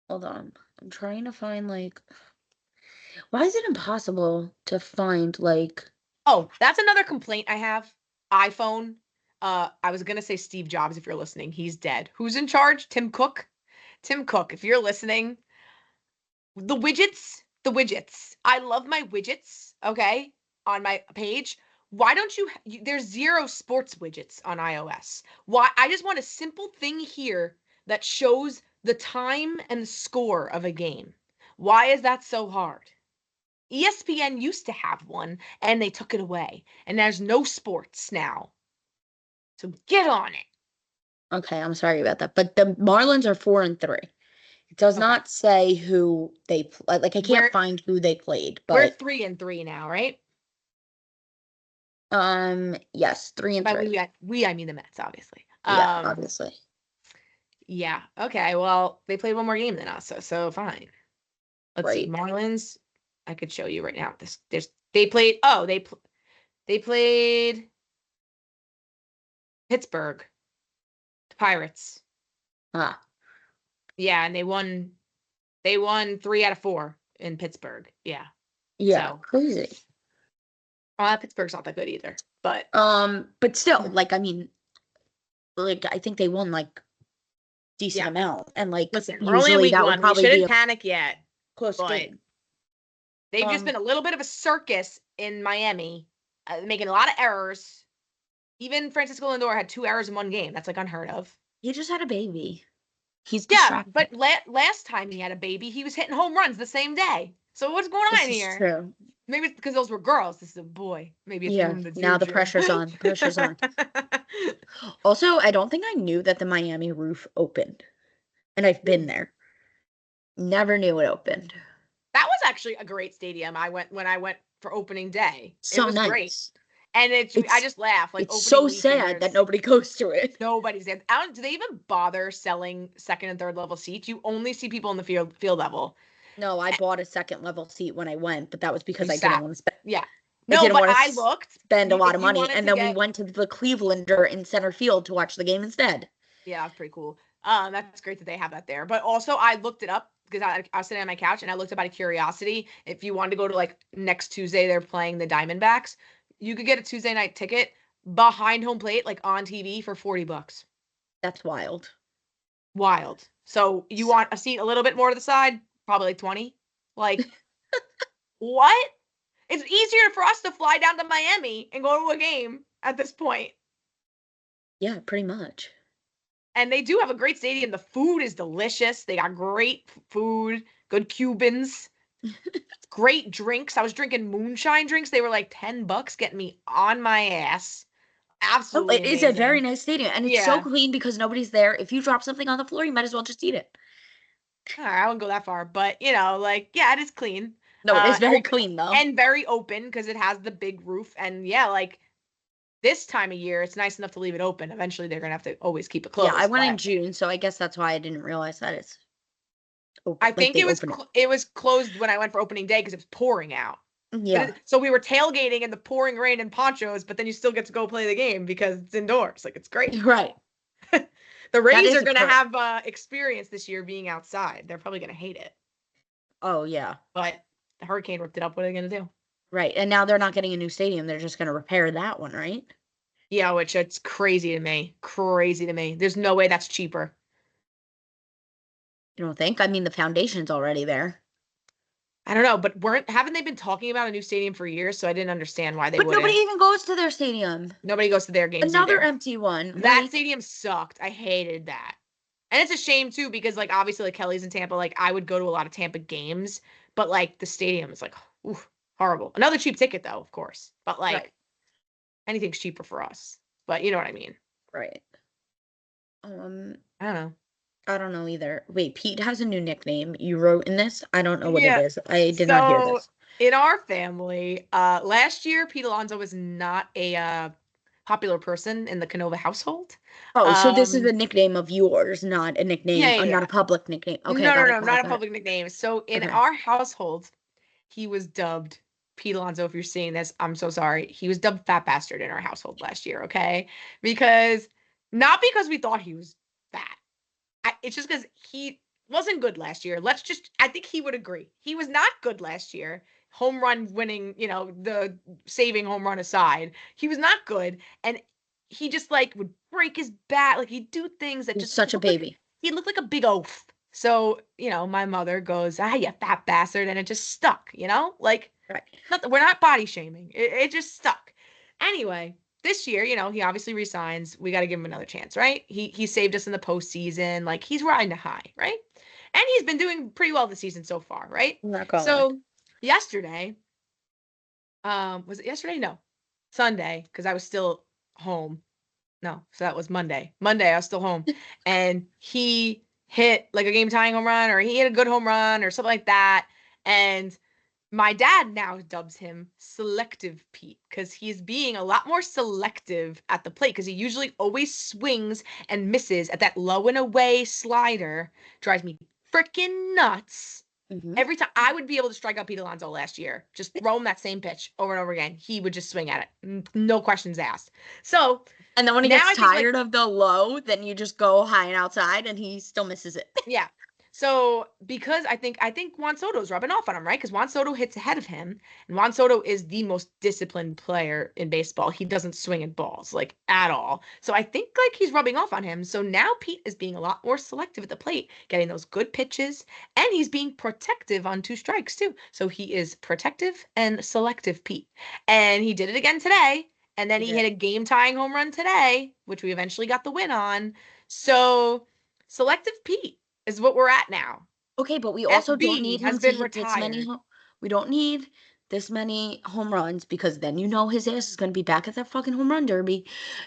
Hold on. I'm trying to find like. Why is it impossible to find like. Oh, that's another complaint I have. iPhone. I was going to say Steve Jobs if you're listening. He's dead. Who's in charge? Tim Cook? Tim Cook, if you're listening. The widgets. I love my widgets, okay, on my page. Why don't there's 0 sports widgets on iOS. Why? I just want a simple thing here that shows the time and the score of a game. Why is that so hard? ESPN used to have one, and they took it away. And there's no sports now. So get on it. Okay, I'm sorry about that. But the Marlins are 4-3. It does Okay. not say who they like. I can't find who they played, We're but 3-3 now, right? yes, 3-3. By I mean the Mets, obviously. Yeah, obviously. Yeah. Okay. Well, they played one more game than us, so fine. Let's see. Marlins. I could show you right now. They played. Oh, they played Pittsburgh, the Pirates. Ah. Yeah, and they won. They won 3 out of 4 in Pittsburgh. Yeah. Yeah. So, crazy. Pittsburgh's not that good either. But still, like, I mean, like, I think they won like decent amount, and like, listen, we're only in week 1. We shouldn't panic yet. Close game. They've just been a little bit of a circus in Miami, making a lot of errors. Even Francisco Lindor had 2 errors in one game. That's like unheard of. He just had a baby. He's distracted. But last time he had a baby, he was hitting home runs the same day. So what's going on here? True. Maybe it's because those were girls. This is a boy. Maybe it's now the pressure's on. The pressure's on. Also, I don't think I knew that the Miami roof opened, and I've been there. Never knew it opened. That was actually a great stadium. When I went for opening day. So it was nice. Great. And I just laugh. Like, it's so sad that nobody goes to it. Nobody's there. Do they even bother selling second and third level seats? You only see people in the field level. No, I bought a second level seat when I went, but that was because I didn't want to spend. Yeah. No, but I spend a lot of money, and then we went to the Clevelander in center field to watch the game instead. Yeah, that's pretty cool. That's great that they have that there. But also, I looked it up because I was sitting on my couch and I looked up out of curiosity. If you wanted to go to like next Tuesday, they're playing the Diamondbacks. You could get a Tuesday night ticket behind home plate, like on TV, for $40. That's wild. Wild. So you want a seat a little bit more to the side? Probably like 20. Like, what? It's easier for us to fly down to Miami and go to a game at this point. Yeah, pretty much. And they do have a great stadium. The food is delicious. They got great food, good Cubans, great drinks. I was drinking moonshine drinks. They were like $10, getting me on my ass. Absolutely. It is a very nice stadium. And it's so clean because nobody's there. If you drop something on the floor, you might as well just eat it. All right, I wouldn't go that far. But, it is clean. No, it is very clean, though. And very open because it has the big roof. And, this time of year, it's nice enough to leave it open. Eventually, they're going to have to always keep it closed. Yeah, I went in June, so I guess that's why I didn't realize that it's open. I think it was closed when I went for opening day because it was pouring out. Yeah. So we were tailgating in the pouring rain and ponchos, but then you still get to go play the game because it's indoors. Like, it's great. Right. The Rays are going to have experience this year being outside. They're probably going to hate it. Oh, yeah. But the hurricane ripped it up. What are they going to do? Right. And now they're not getting a new stadium. They're just going to repair that one, right? Yeah, which it's crazy to me. Crazy to me. There's no way that's cheaper. You don't think? I mean, the foundation's already there. I don't know, but haven't they been talking about a new stadium for years? So I didn't understand why they wouldn't. But nobody even goes to their stadium. Nobody goes to their games. Another empty one. That stadium sucked. I hated that. And it's a shame too, because obviously Kelly's in Tampa. I would go to a lot of Tampa games, but the stadium is horrible. Another cheap ticket though, of course. But right. Anything's cheaper for us. But you know what I mean. Right. I don't know. I don't know either. Wait, Pete has a new nickname. You wrote in this? I don't know what it is. I did not hear this. In our family, last year, Pete Alonso was not a popular person in the Canova household. Oh, so this is a nickname of yours, not a nickname, not a public nickname. Okay, no, not a public nickname. So in our household, he was dubbed Pete Alonso. If you're seeing this, I'm so sorry. He was dubbed Fat Bastard in our household last year, okay? Not because we thought he was fat. It's just because he wasn't good last year. I think he would agree. He was not good last year. Home run winning, the saving home run aside, he was not good. And he just would break his bat. He'd do things that just such a baby. He looked like a big oaf. So, my mother goes, you fat bastard. And it just stuck, Right. We're not body shaming. It just stuck. Anyway, this year, he obviously resigns. We got to give him another chance, right? He saved us in the postseason. Like, he's riding a high, right? And he's been doing pretty well this season so far, right? Not going. So yesterday, was it yesterday? No, Sunday, because I was still home. No, so that was Monday. Monday, I was still home, and he hit like a game-tying home run, or he hit a good home run, or something like that. And my dad now dubs him Selective Pete because he's being a lot more selective at the plate because he usually always swings and misses at that low and away slider. Drives me freaking nuts. Every time I would be able to strike out Pete Alonso last year, just throw him that same pitch over and over again. He would just swing at it. No questions asked. So, and then when he gets tired of the low, then you just go high and outside and he still misses it. Yeah. So, because I think Juan Soto's rubbing off on him, right? Because Juan Soto hits ahead of him, and Juan Soto is the most disciplined player in baseball. He doesn't swing at balls, like, at all. So I think, like, he's rubbing off on him. So now Pete is being a lot more selective at the plate, getting those good pitches, and he's being protective on 2 strikes, too. So he is protective and selective Pete. And he did it again today, and then he hit a game-tying home run today, which we eventually got the win on. So, selective Pete is what we're at now. Okay, but we also don't need him to hit this many. We don't need this many home runs because then his ass is going to be back at that fucking home run derby,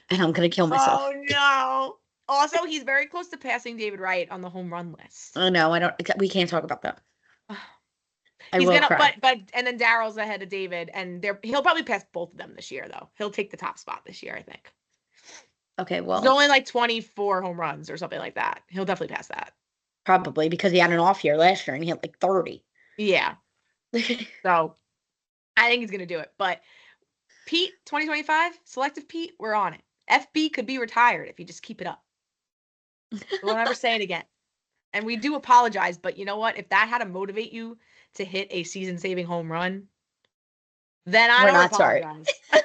and I'm going to kill myself. Oh no! Also, he's very close to passing David Wright on the home run list. Oh no, I don't. We can't talk about that. He's gonna, cry. But and then Daryl's ahead of David, and he'll probably pass both of them this year, though. He'll take the top spot this year, I think. Okay, well, there's only like 24 home runs or something like that. He'll definitely pass that. Probably because he had an off year last year and he had like 30. Yeah. So I think he's going to do it. But Pete, 2025, selective Pete, we're on it. FB could be retired if you just keep it up. We'll never say it again. And we do apologize, but you know what? If that had to motivate you to hit a season-saving home run, then I don't apologize. Sorry.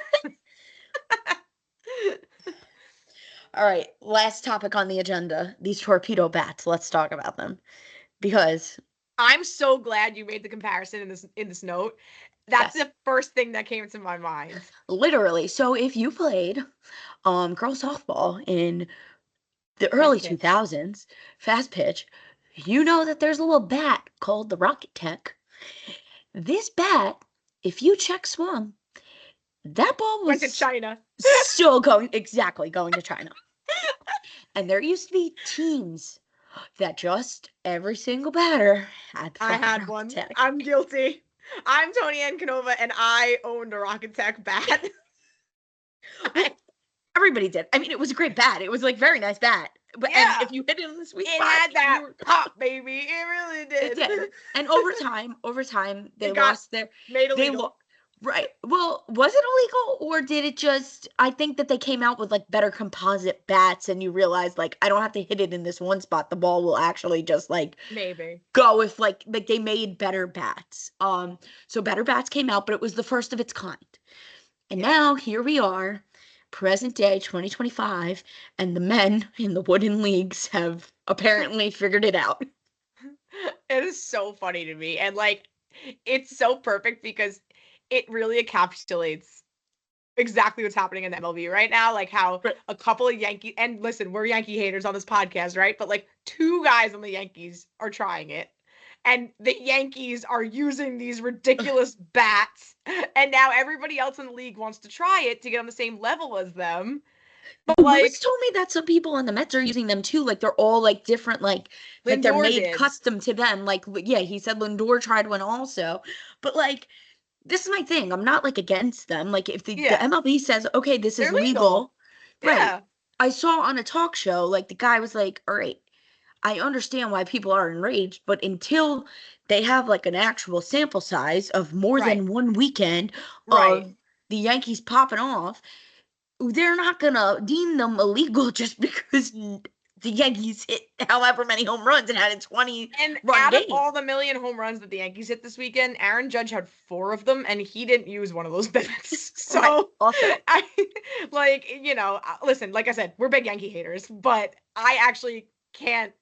All right, last topic on the agenda, these torpedo bats. Let's talk about them because I'm so glad you made the comparison in this note. That's the first thing that came to my mind. Literally. So if you played girls softball in the early 2000s, fast pitch, you know that there's a little bat called the Rocket Tech. This bat, if you check swung, that ball was went to China. Still going to China. And there used to be teams that just every single batter had the I had one. Tech. I'm guilty. I'm Toni-ann Canova, and I owned a Rocket Tech bat. Everybody did. I mean, it was a great bat. It was like very nice bat. But and if you hit it in the sweet spot, had that pop, baby. It really did. It did. And over time, they lost their. Made illegal. Right. Well, was it illegal or did it just, I think that they came out with like better composite bats and you realize like, I don't have to hit it in this one spot. The ball will actually just like maybe go if like they made better bats. So better bats came out, but it was the first of its kind. And now here we are, present day 2025, and the men in the wooden leagues have apparently figured it out. It is so funny to me. And like, it's so perfect because it really encapsulates exactly what's happening in the MLB right now. Like how a couple of Yankees, and listen, we're Yankee haters on this podcast, right? But like 2 guys on the Yankees are trying it. And the Yankees are using these ridiculous bats. And now everybody else in the league wants to try it to get on the same level as them. But Lewis told me that some people on the Mets are using them too. Like they're all like different, like they're made custom to them. Like, yeah, he said Lindor tried one also. But like, this is my thing. I'm not like against them. Like if the MLB says, okay, this is legal. Right. Yeah. I saw on a talk show, like the guy was like, all right, I understand why people are enraged, but until they have like an actual sample size of more than one weekend of the Yankees popping off, they're not going to deem them illegal just because the Yankees hit however many home runs and had a 20 and run out game. Of all the million home runs that the Yankees hit this weekend, Aaron Judge had 4 of them, and he didn't use one of those bats. So, listen, like I said, we're big Yankee haters, but I actually can't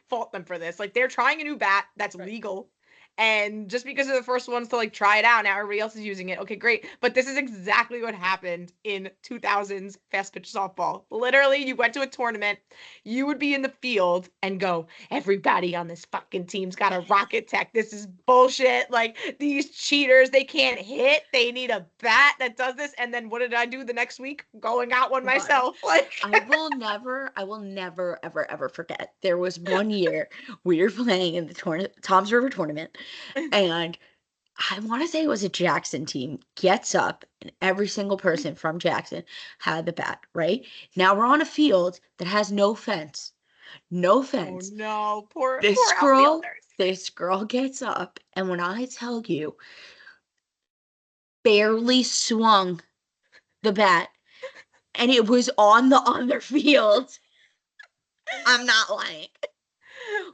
fault them for this. Like, they're trying a new bat that's legal, And just because they're the first ones to like try it out, now everybody else is using it. Okay, great. But this is exactly what happened in 2000s fast pitch softball. Literally, you went to a tournament, you would be in the field and go, everybody on this fucking team's got a rocket tech. This is bullshit. Like, these cheaters, they can't hit. They need a bat that does this. And then what did I do the next week? Going out one myself. Like, I will never, ever, ever forget. There was one year we were playing in the Tom's River tournament, and I want to say it was a Jackson team gets up, and every single person from Jackson had the bat, right? Now we're on a field that has no fence. No fence. oh no, poor This outfielders. girl gets up, and when I tell you, barely swung the bat, and it was on the other field. I'm not lying.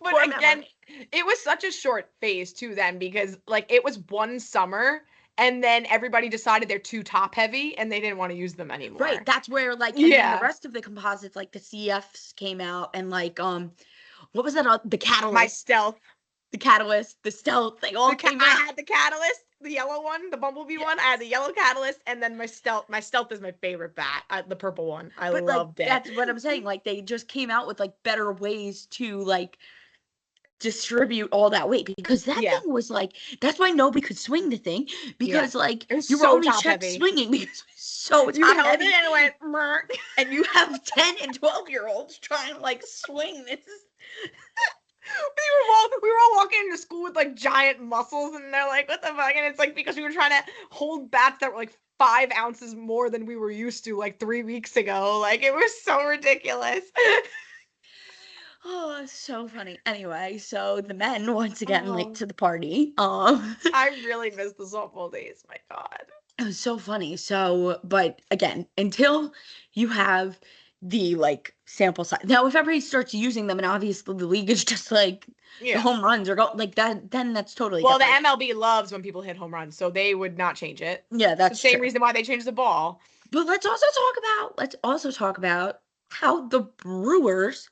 But Poor again, memory. it was such a short phase too then, because like it was one summer and then everybody decided they're too top heavy and they didn't want to use them anymore. Right, that's where like and then Yeah. the rest of the composites, like the CFs came out, and like what was that? The catalyst, My stealth. the catalyst, the stealth, they all came I out. had the catalyst, the yellow one, the bumblebee one. I had the yellow catalyst, and then my stealth. My stealth is my favorite bat, the purple one. I But loved like it. that's what I'm saying. Like they just came out with like better ways to like distribute all that weight, because that Yeah. thing was like, that's why nobody could swing the thing, because like It was you were so only top checked heavy. swinging because it was so You top held heavy, it and it went, "Merk." and you have 10 and 12-year-olds trying to like swing this. We were all walking into school with like giant muscles, and they're like, "What the fuck?" And it's like because we were trying to hold bats that were like 5 ounces more than we were used to like 3 weeks ago. Like it was so ridiculous. Oh, it's so funny. Anyway, so the men once again Oh. late to the party. I really miss the softball days. My God. It was so funny. So, but again, until you have the like sample size. Now, if everybody starts using them, and obviously the league is just like the Yeah. home runs are going like that, then that's totally Well, the different. MLB loves when people hit home runs, so they would not change it. Yeah, It's the that's same true. reason why they changed the ball. But let's also talk about how the Brewers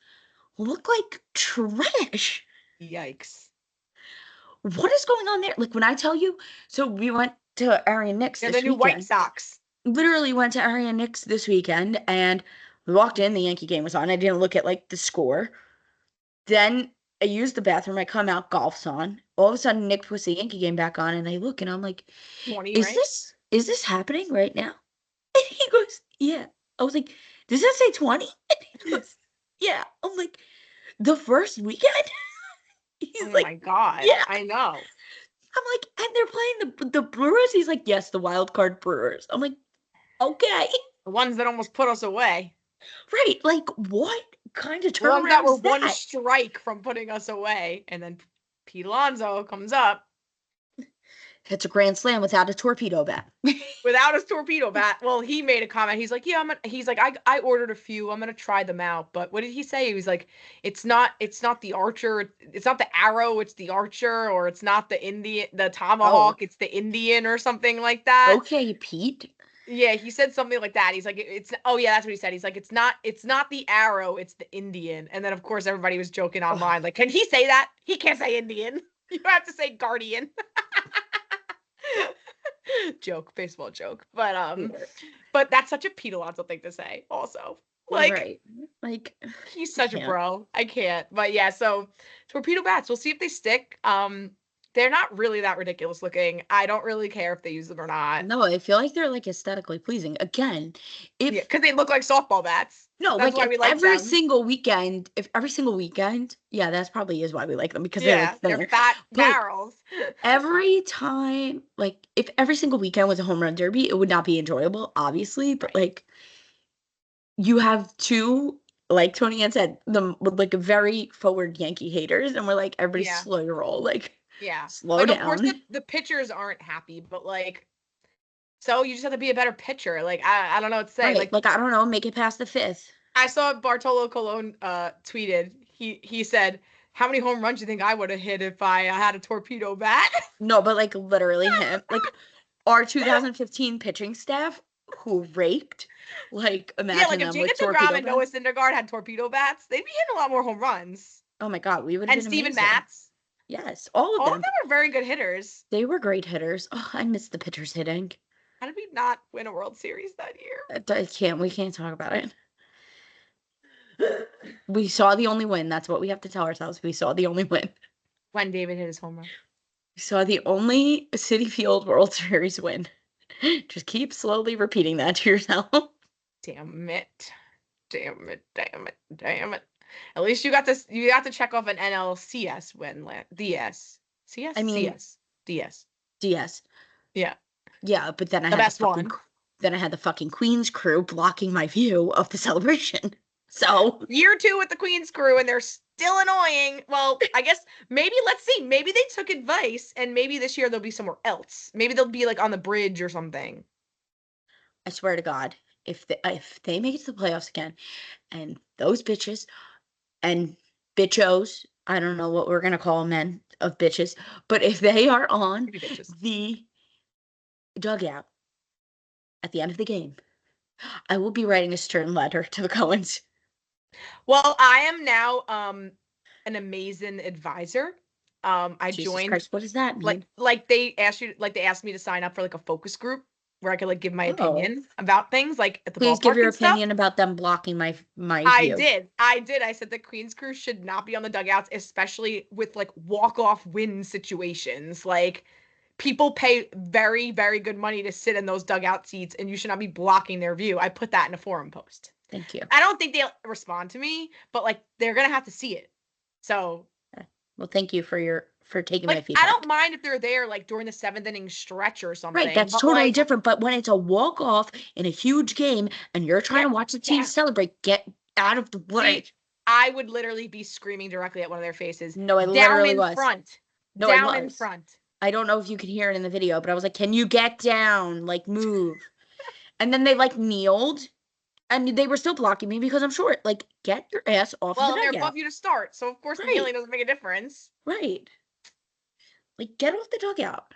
look like trash. Yikes. What is going on there? Like when I tell you, so we went to Arian Knicks They're this the new weekend. White Sox. Literally went to Arian Knicks this weekend, and we walked in, the Yankee game was on. I didn't look at like the score. Then I used the bathroom, I come out, golf's on. All of a sudden Nick puts the Yankee game back on, and I look and I'm like, 20, is right? this happening right now? And he goes, yeah. I was like, does that say 20? And he goes, yeah. I'm like, the first weekend? He's Oh like, my God. yeah. I know. I'm like, and they're playing the Brewers? He's like, yes, the wild card Brewers. I'm like, okay. The ones that almost put us away. Right, like what kind of The ones that turnaround were is one that? strike from putting us away. And then Pete Alonso comes up It's a grand slam without a torpedo bat. without his torpedo bat. Well, he made a comment. He's like, yeah, I ordered a few. I'm gonna try them out. But what did he say? He was like, it's not the archer, it's not the arrow, it's the archer, or it's not the tomahawk, it's the Indian or something like that. Okay, Pete. Yeah, he said something like that. He's like, that's what he said. He's like, it's not the arrow, it's the Indian. And then of course everybody was joking online, like, can he say that? He can't say Indian. You have to say guardian. Joke, baseball joke. But that's such a Pete Alonso thing to say, also. Like, Right. Like he's such a can't. bro. I can't. But yeah, so torpedo bats, we'll see if they stick. They're not really that ridiculous looking. I don't really care if they use them or not. No, I feel like they're like aesthetically pleasing. Again, if Yeah, because they look like softball bats. no, That's like why we if like every them. single weekend, yeah, that's probably is why we like them, because they're Yeah, like they're thinner. fat But barrels. every time, like if every single weekend was a home run derby, it would not be enjoyable, obviously. But like you have two, like Toni-ann said, like very forward Yankee haters, and we're like, everybody Yeah. slow your roll, like Yeah. slow Like, down. of course, the pitchers aren't happy, but like, so you just have to be a better pitcher. Like, I don't know what to say. Right, like I don't know, make it past the fifth. I saw Bartolo Colon tweeted. He said, "How many home runs do you think I would have hit if I had a torpedo bat?" No, but like literally him, like our 2015 pitching staff who raped, like imagine Yeah, like if them with Jacob torpedo DeGrom and Noah bats. Syndergaard had torpedo bats, they'd be hitting a lot more home runs. Oh my God, we would have And been Steven amazing. Matz. Yes, all of All of them. them are very good hitters. They were great hitters. Oh, I miss the pitchers hitting. How did we not win a World Series that year? We can't talk about it. We saw the only win. That's what we have to tell ourselves. We saw the only win. When David hit his home run. We saw the only Citi Field World Series win. Just keep slowly repeating that to yourself. Damn it. Damn it. Damn it. Damn it. At least you got to check off an NLCS win. DS. CS? I mean, CS. DS. DS. Yeah. Yeah, but then I The had best one. Then I had the fucking Queen's crew blocking my view of the celebration. So Year 2 with the Queen's crew, and they're still annoying. Well, I guess let's see. Maybe they took advice, and maybe this year they'll be somewhere else. Maybe they'll be like on the bridge or something. I swear to God, if they make it to the playoffs again, and those bitches and bitchos, I don't know what we're gonna call men of bitches, but if they are on the dugout at the end of the game, I will be writing a stern letter to the Coens. Well, I am now an amazing advisor. I Jesus joined. Christ, what does that mean? Like they asked me to sign up for like a focus group where I could like give my opinion about things like at the Please ballpark give your and stuff. opinion about them blocking my I view. did. I said the Queen's crew should not be on the dugouts, especially with like walk-off win situations. Like people pay very, very good money to sit in those dugout seats, and you should not be blocking their view. I put that in a forum post. Thank you. I don't think they'll respond to me, but like they're gonna have to see it. So, well, thank you for taking my feedback. I don't mind if they're there like during the 7th inning stretch or something. Right, that's totally different. But when it's a walk off in a huge game and you're trying to watch the team celebrate, get out of the way. See, I would literally be screaming directly at one of their faces. No, I literally was. Front. No, down in front. I don't know if you could hear it in the video, but I was like, "Can you get down? Like, move." And then they like kneeled. And they were still blocking me because I'm short. Like, get your ass off of the dugout. Well, they're above you to start, so of course the kneeling doesn't make a difference. Right. Like, get off the dugout.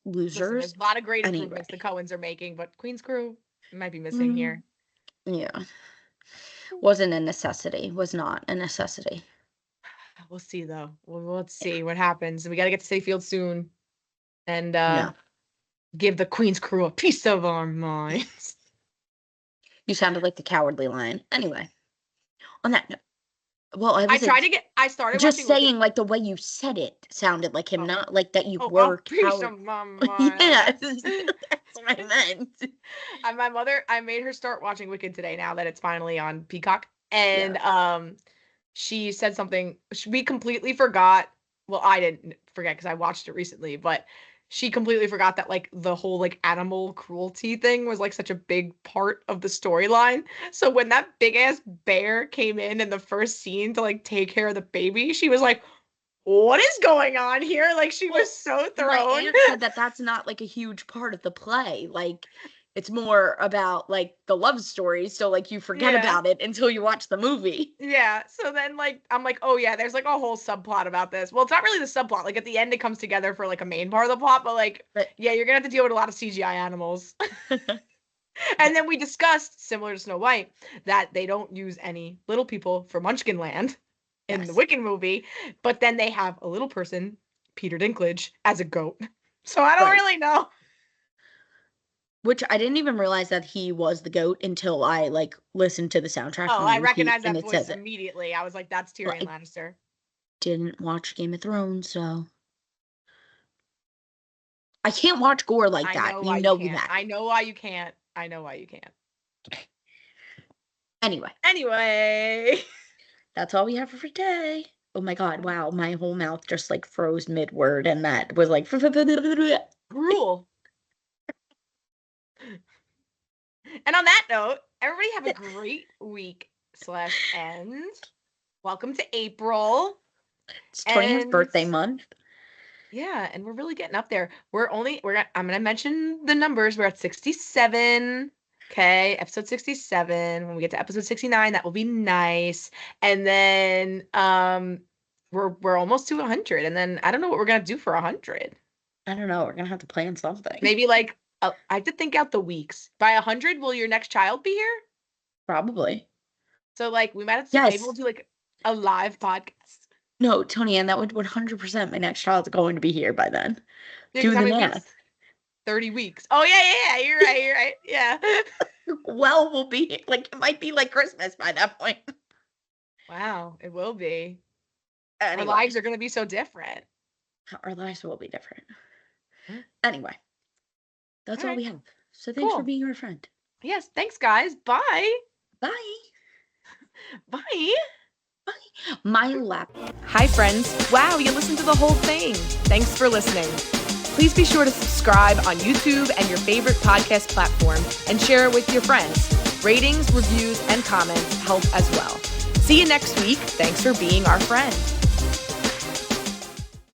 Losers. Listen, there's a lot of great improvements the Coens are making, but Queen's crew might be missing here. Yeah. Wasn't a necessity. Was not a necessity. We'll see, though. Let's see what happens. We got to get to Citi Field soon and give the Queen's crew a piece of our minds. You sounded like the Cowardly Lion. Anyway, on that note, well, I started just saying, like the way you said it sounded like him, not like that you were piece of my mind. Yeah, that's what I meant. My mother, I made her start watching Wicked today now that it's finally on Peacock, and she said something. We completely forgot. Well, I didn't forget because I watched it recently, but she completely forgot that like the whole like animal cruelty thing was like such a big part of the storyline. So when that big ass bear came in the first scene to like take care of the baby, she was like, "What is going on here?" Like she was so thrown. My aunt said that that's not like a huge part of the play. Like it's more about like the love story. So like you forget about it until you watch the movie. Yeah. So then like I'm like, oh yeah, there's like a whole subplot about this. Well, it's not really the subplot. Like at the end it comes together for like a main part of the plot, but like yeah, you're gonna have to deal with a lot of CGI animals. And then we discussed, similar to Snow White, that they don't use any little people for Munchkin Land in the Wicked movie, but then they have a little person, Peter Dinklage, as a goat. So I don't really know. Which I didn't even realize that he was the goat until I like listened to the soundtrack. Oh, I recognized that voice immediately. I was like, that's Tyrion Lannister. Didn't watch Game of Thrones, so I can't watch gore like that. You know that. I know why you can't. I know why you can't. Anyway. That's all we have for today. Oh my God, wow. My whole mouth just like froze mid-word and that was like gruel. And on that note, everybody have a great week/end. Welcome to April. It's Toni-ann's birthday month. Yeah, and we're really getting up there. I'm gonna mention the numbers. We're at 67. Okay, episode 67. When we get to episode 69, that will be nice. And then we're almost to 100. And then I don't know what we're gonna do for 100. I don't know. We're gonna have to plan something. Maybe like I have to think out the weeks. By 100, will your next child be here? Probably. So like we might have to maybe we'll do like a live podcast. No, Toni-ann, that would 100% my next child's going to be here by then. Yeah, Do 'cause how the many math. weeks? 30 weeks. Oh, yeah. You're right. Yeah. Well, we'll be like, it might be like Christmas by that point. Wow, it will be. Our Anyway, lives are gonna be so different. our lives will be different. Mm. Anyway, that's all Alright, we have. So thanks for cool. being our friend. Yes, thanks, guys. Bye. Bye. Bye. My lap. Hi, friends. Wow, you listened to the whole thing. Thanks for listening. Please be sure to subscribe on YouTube and your favorite podcast platform and share it with your friends. Ratings, reviews, and comments help as well. See you next week. Thanks for being our friend.